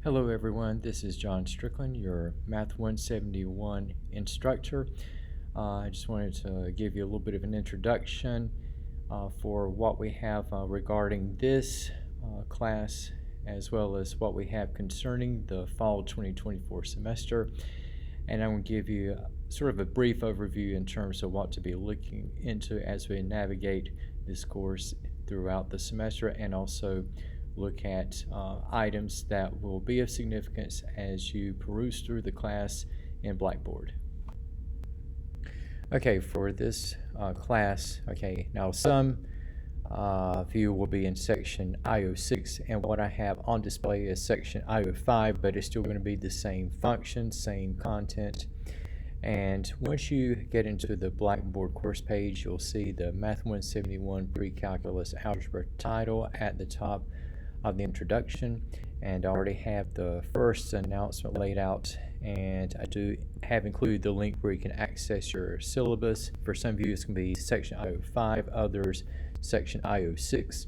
Hello everyone, this is John Strickland, your Math 171 instructor. I just wanted to give you a little bit of an introduction for what we have regarding this class, as well as what we have concerning the fall 2024 semester. And I'm going to give you sort of a brief overview in terms of what to be looking into as we navigate this course throughout the semester, and also look at items that will be of significance as you peruse through the class in Blackboard. Okay, for this class, now some of you will be in section I06, and what I have on display is section I05, but it's still going to be the same function, same content. And once you get into the Blackboard course page, you'll see the Math 171 Pre-Calculus Algebra title at the top of the introduction, and I already have the first announcement laid out, and I do have included the link where you can access your syllabus. For some of you it's going to be section I05, others section I06,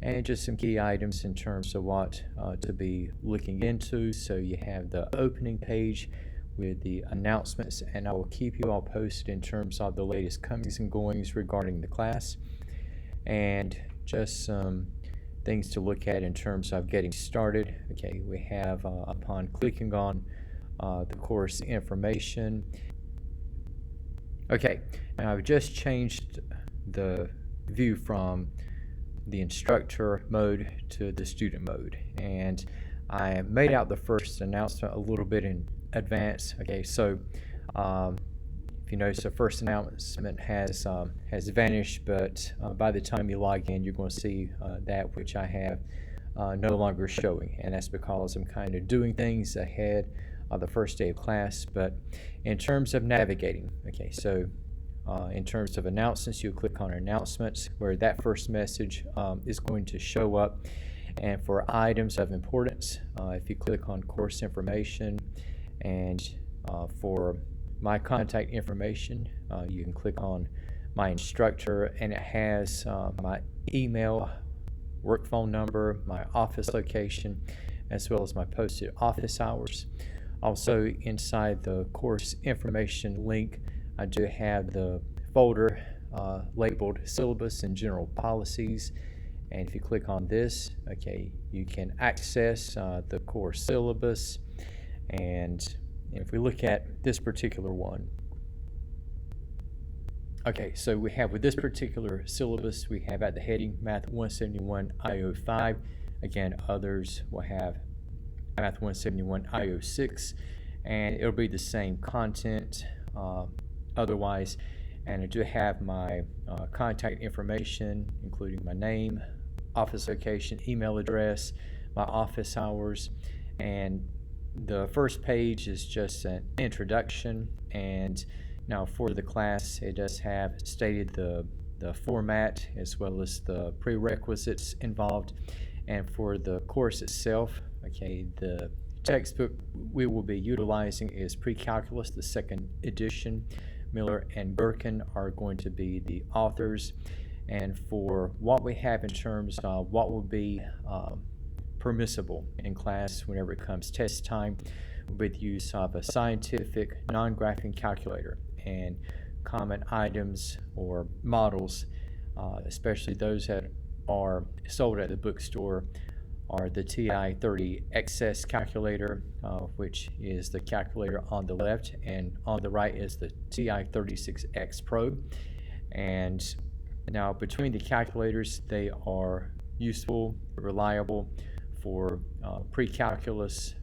and just some key items in terms of what to be looking into. So you have the opening page with the announcements, and I will keep you all posted in terms of the latest comings and goings regarding the class, and just some things to look at in terms of getting started. Okay, we have upon clicking on the course information. Okay, now I've just changed the view from the instructor mode to the student mode, and I made out the first announcement a little bit in advance. Okay, so if you notice, the first announcement has vanished, but by the time you log in, you're going to see that which I have no longer showing, and that's because I'm kind of doing things ahead of the first day of class. But in terms of navigating, okay, so in terms of announcements, you click on announcements, where that first message is going to show up. And for items of importance, if you click on course information, and for my contact information, you can click on my instructor, and it has my email, work phone number, my office location, as well as my posted office hours. Also, inside the course information link, I do have the folder labeled syllabus and general policies, and if you click on this, okay, you can access the course syllabus. And if we look at this particular one, okay, so we have with this particular syllabus, we have at the heading Math 171 I05. Again, others will have Math 171 I06, and it'll be the same content otherwise. And I do have my contact information, including my name, office location, email address, my office hours, and the first page is just an introduction. And now for the class, it does have stated the format as well as the prerequisites involved. And for the course itself, okay, the textbook we will be utilizing is Pre-Calculus, the second edition. Miller and Gherkin are going to be the authors. And for what we have in terms of what will be permissible in class whenever it comes test time, with use of a scientific non-graphing calculator, and common items or models, especially those that are sold at the bookstore, are the TI-30XS calculator, which is the calculator on the left, and on the right is the TI-36X Pro. And now between the calculators, they are useful, reliable for pre-calculus,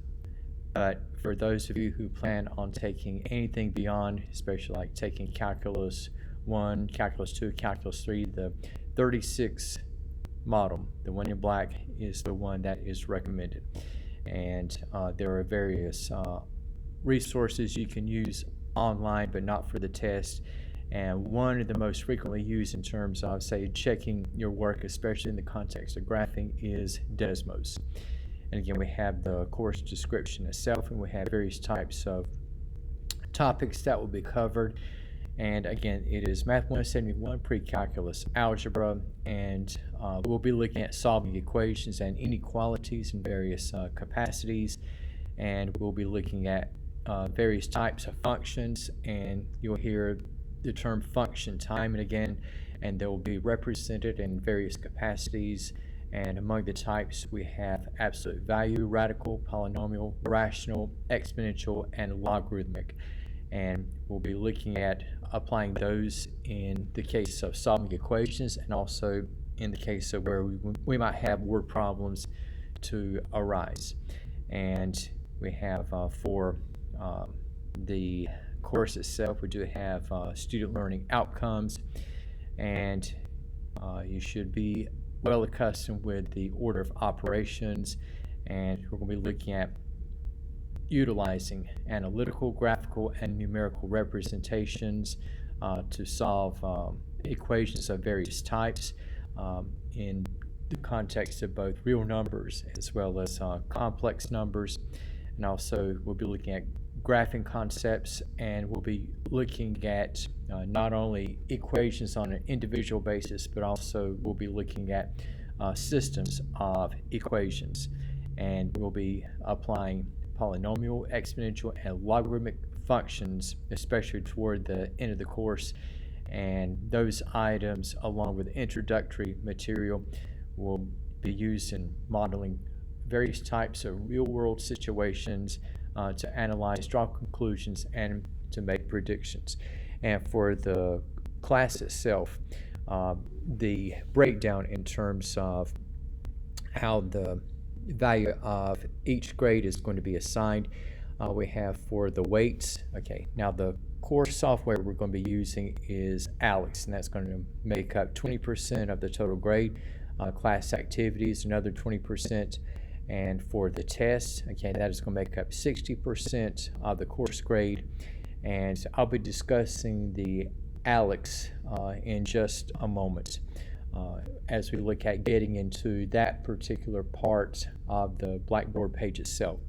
but for those of you who plan on taking anything beyond, especially like taking Calculus 1, Calculus 2, Calculus 3, the 36 model, the one in black, is the one that is recommended. And there are various resources you can use online, but not for the test. And one of the most frequently used in terms of, say, checking your work, especially in the context of graphing, is Desmos. And again, we have the course description itself, and we have various types of topics that will be covered And again, it is Math 171 Pre-Calculus Algebra, and we'll be looking at solving equations and inequalities in various capacities, and we'll be looking at various types of functions, and you'll hear the term function time and again, and they will be represented in various capacities. And among the types, we have absolute value, radical, polynomial, rational, exponential, and logarithmic. And we'll be looking at applying those in the case of solving equations, and also in the case of where we might have word problems to arise. And we have for the course itself, we do have student learning outcomes, and you should be well accustomed with the order of operations, and we're going to be looking at utilizing analytical, graphical, and numerical representations to solve equations of various types in the context of both real numbers as well as complex numbers. And also we'll be looking at graphing concepts, and we'll be looking at not only equations on an individual basis, but also we'll be looking at systems of equations, and we'll be applying polynomial, exponential, and logarithmic functions, especially toward the end of the course. And those items, along with introductory material, will be used in modeling various types of real-world situations to analyze, draw conclusions, and to make predictions. And for the class itself, the breakdown in terms of how the value of each grade is going to be assigned, we have for the weights. Okay, now the course software we're going to be using is I06, and that's going to make up 20% of the total grade. Class activities, another 20%. And for the tests, okay, that is going to make up 60% of the course grade. And I'll be discussing the I06 in just a moment as we look at getting into that particular part of the Blackboard page itself.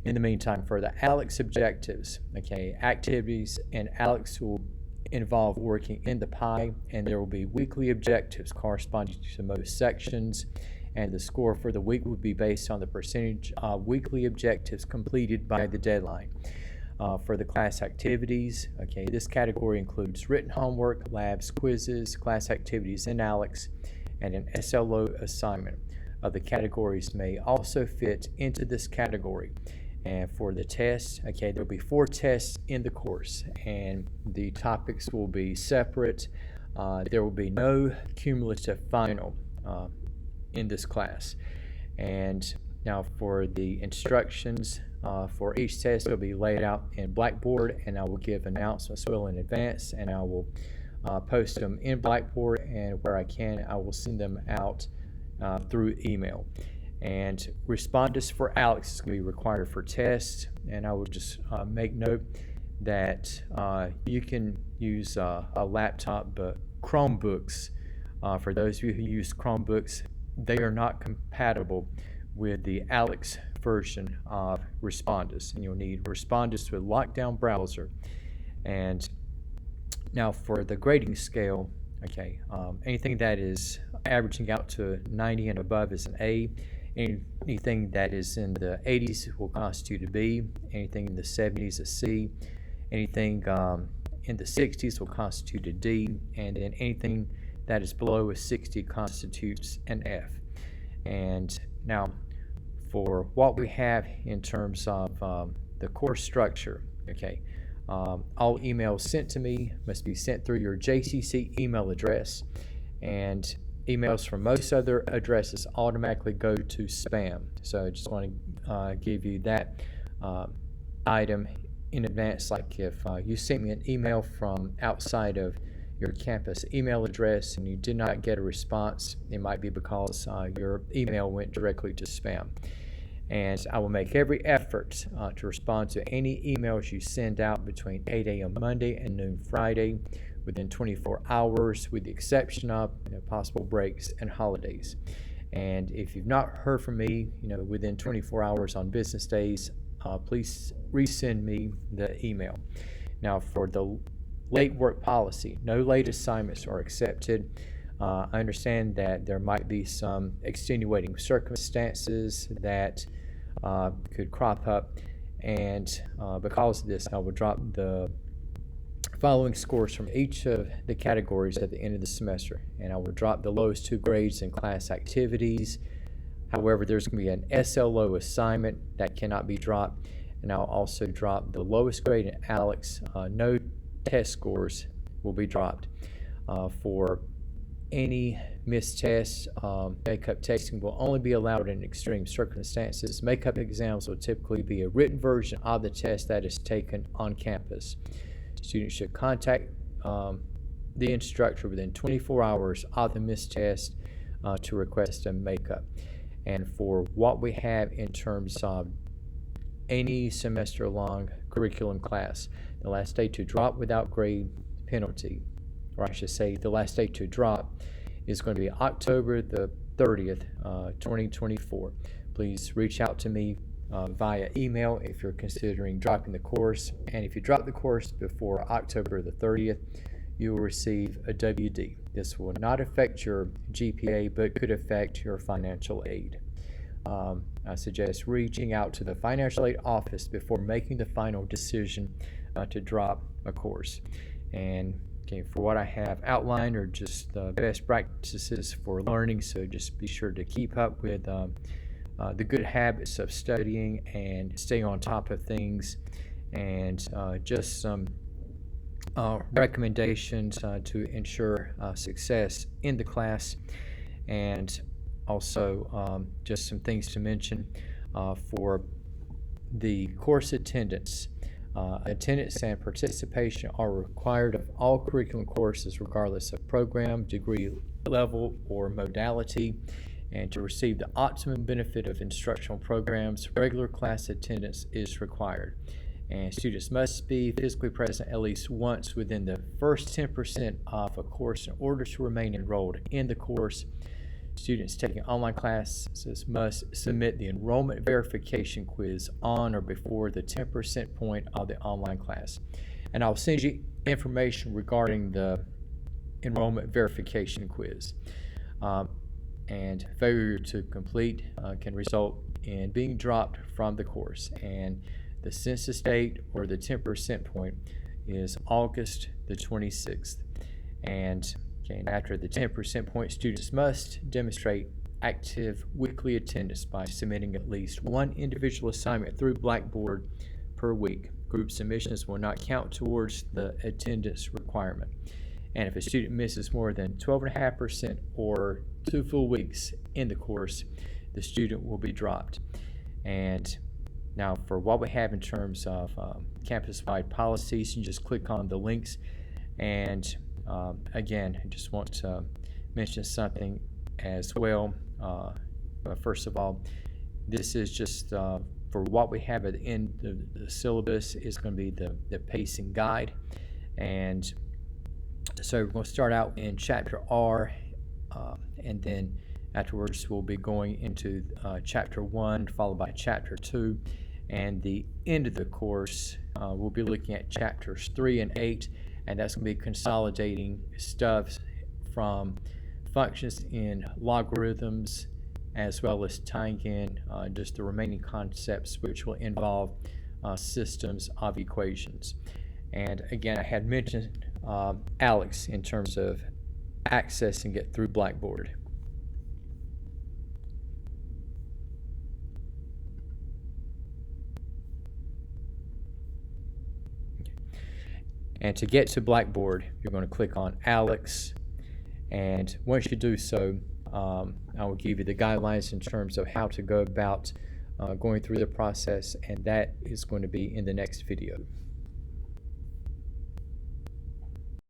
In the meantime, for the I06 objectives, okay, activities and I06 will involve working in the pie, and there will be weekly objectives corresponding to most sections, and the score for the week would be based on the percentage of weekly objectives completed by the deadline. For the class activities, okay, this category includes written homework, labs, quizzes, class activities in I06, and an SLO assignment. The categories may also fit into this category. And for the tests, okay, there will be 4 tests in the course, and the topics will be separate. There will be no cumulative final in this class. And now for the instructions for each test, it will be laid out in Blackboard, and I will give announcements well in advance, and I will post them in Blackboard, and where I can, I will send them out through email. And respondents for I06 is going to be required for tests, and I will just make note that you can use a laptop, but Chromebooks, for those of you who use Chromebooks, they are not compatible with the I06 version of Respondus, and you'll need Respondus with lockdown browser. And now for the grading scale, okay, anything that is averaging out to 90 and above is an A. Anything that is in the 80s will constitute a B. Anything in the 70s a C. Anything in the 60s will constitute a D. And then anything that is below a 60 constitutes an F. And now for what we have in terms of the course structure, okay, all emails sent to me must be sent through your JCC email address, and emails from most other addresses automatically go to spam. So I just want to give you that item in advance. Like if you sent me an email from outside of your campus email address and you did not get a response, it might be because your email went directly to spam. And I will make every effort to respond to any emails you send out between 8 a.m. Monday and noon Friday within 24 hours, with the exception of possible breaks and holidays. And if you've not heard from me, within 24 hours on business days, please resend me the email. Now, for the late work policy. No late assignments are accepted. I understand that there might be some extenuating circumstances that could crop up, and because of this, I will drop the following scores from each of the categories at the end of the semester, and I will drop the lowest 2 grades in class activities. However, there's going to be an SLO assignment that cannot be dropped, and I'll also drop the lowest grade in ALEX. No test scores will be dropped. For any missed tests, makeup testing will only be allowed in extreme circumstances. Makeup exams will typically be a written version of the test that is taken on campus. Students should contact the instructor within 24 hours of the missed test to request a makeup. And for what we have in terms of any semester-long curriculum class, the last day to drop without grade penalty, or I should say the last day to drop, is going to be October the 30th, 2024. Please reach out to me via email if you're considering dropping the course, and if you drop the course before October the 30th, you will receive a WD. This will not affect your GPA, but could affect your financial aid. I suggest reaching out to the financial aid office before making the final decision to drop a course. And okay, for what I have outlined are just the best practices for learning, so just be sure to keep up with the good habits of studying and staying on top of things, and just some recommendations to ensure success in the class, and also just some things to mention for the course attendance. Attendance and participation are required of all curriculum courses regardless of program, degree level, or modality. And to receive the optimum benefit of instructional programs, regular class attendance is required. And students must be physically present at least once within the first 10% of a course in order to remain enrolled in the course. Students taking online classes must submit the enrollment verification quiz on or before the 10% point of the online class. And I'll send you information regarding the enrollment verification quiz. And failure to complete can result in being dropped from the course. And the census date, or the 10% point, is August the 26th. And after the 10% point, students must demonstrate active weekly attendance by submitting at least one individual assignment through Blackboard per week. Group submissions will not count towards the attendance requirement. And if a student misses more than 12.5% or 2 full weeks in the course, the student will be dropped. And now for what we have in terms of campus-wide policies, you just click on the links. And again, I just want to mention something as well. First of all, this is just for what we have at the end of the syllabus is going to be the pacing guide. And so we're going to start out in Chapter R, and then afterwards we'll be going into Chapter 1, followed by Chapter 2. And the end of the course, we'll be looking at Chapters 3 and 8, and that's going to be consolidating stuff from functions in logarithms, as well as tying in just the remaining concepts, which will involve systems of equations. And again, I had mentioned ALEX in terms of accessing it through Blackboard. And to get to Blackboard, you're going to click on ALEX, and once you do so, I will give you the guidelines in terms of how to go about going through the process, and that is going to be in the next video.